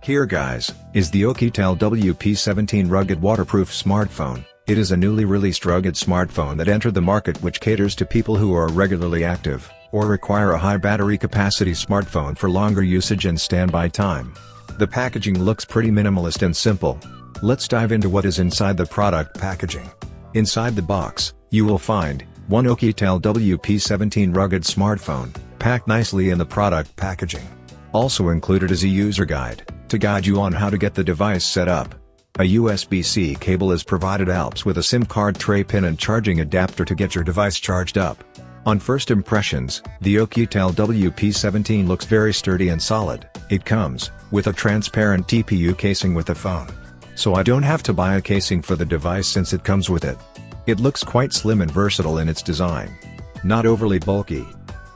Here guys, is the Oukitel WP17 rugged waterproof smartphone. It is a newly released rugged smartphone that entered the market which caters to people who are regularly active, or require a high battery capacity smartphone for longer usage and standby time. The packaging looks pretty minimalist and simple. Let's dive into what is inside the product packaging. Inside the box, you will find one Oukitel WP17 rugged smartphone, packed nicely in the product packaging. Also included is a user guide, to guide you on how to get the device set up. A USB-C cable is provided, helps with a SIM card tray pin and charging adapter to get your device charged up. On first impressions, the Oukitel WP17 looks very sturdy and solid. It comes with a transparent TPU casing with the phone. So I don't have to buy a casing for the device since it comes with it. It looks quite slim and versatile in its design. Not overly bulky.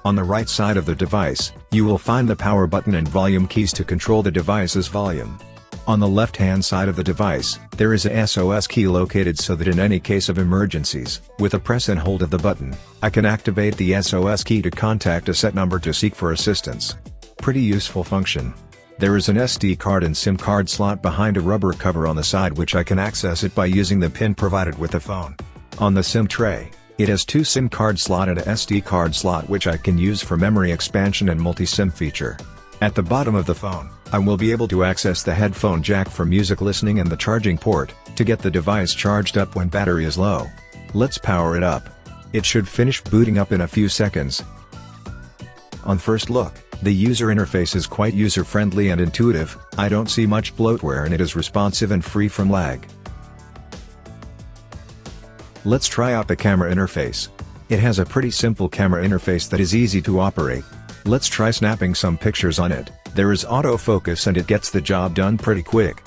On the right side of the device, you will find the power button and volume keys to control the device's volume. On the left-hand side of the device, there is a SOS key located so that in any case of emergencies, with a press and hold of the button, I can activate the SOS key to contact a set number to seek for assistance. Pretty useful function. There is an SD card and SIM card slot behind a rubber cover on the side which I can access it by using the pin provided with the phone. On the SIM tray, it has two SIM card slot and a SD card slot which I can use for memory expansion and multi-SIM feature. At the bottom of the phone, I will be able to access the headphone jack for music listening and the charging port, to get the device charged up when battery is low. Let's power it up. It should finish booting up in a few seconds. On first look, the user interface is quite user-friendly and intuitive. I don't see much bloatware and it is responsive and free from lag. Let's try out the camera interface. It has a pretty simple camera interface that is easy to operate. Let's try snapping some pictures on it. There is autofocus and it gets the job done pretty quick.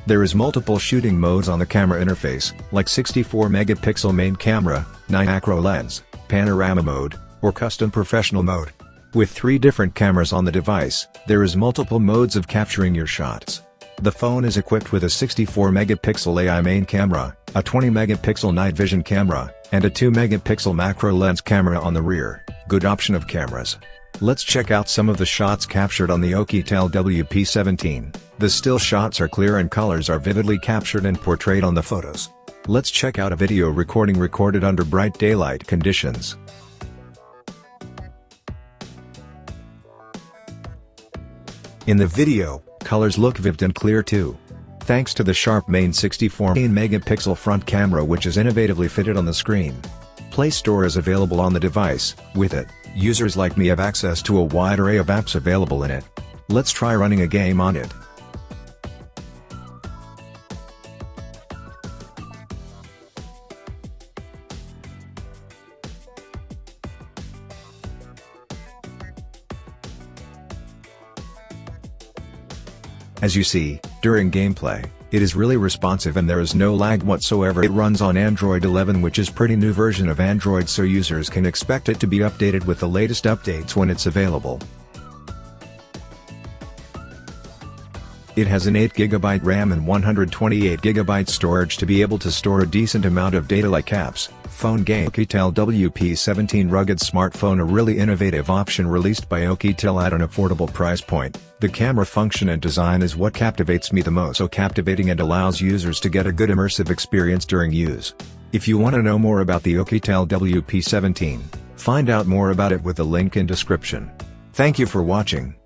There is multiple shooting modes on the camera interface, like 64 megapixel main camera, 9 macro lens, panorama mode, or custom professional mode. With 3 different cameras on the device, there is multiple modes of capturing your shots. The phone is equipped with a 64 megapixel AI main camera, a 20 megapixel night vision camera, and a 2 megapixel macro lens camera on the rear. Good option of cameras. Let's check out some of the shots captured on the Oukitel WP17. The still shots are clear and colors are vividly captured and portrayed on the photos. Let's check out a video recording recorded under bright daylight conditions. In the video, colors look vivid and clear too. Thanks to the sharp main 64 megapixel front camera which is innovatively fitted on the screen. Play Store is available on the device. With it, users like me have access to a wide array of apps available in it. Let's try running a game on it. As you see, during gameplay, it is really responsive and there is no lag whatsoever. It runs on Android 11 which is pretty new version of Android, so users can expect it to be updated with the latest updates when it's available. It has an 8GB RAM and 128GB storage to be able to store a decent amount of data like apps, phone game. Oukitel WP17 rugged smartphone, a really innovative option released by Oukitel at an affordable price point. The camera function and design is what captivates me the most, so captivating and allows users to get a good immersive experience during use. If you want to know more about the Oukitel WP17, find out more about it with the link in description. Thank you for watching.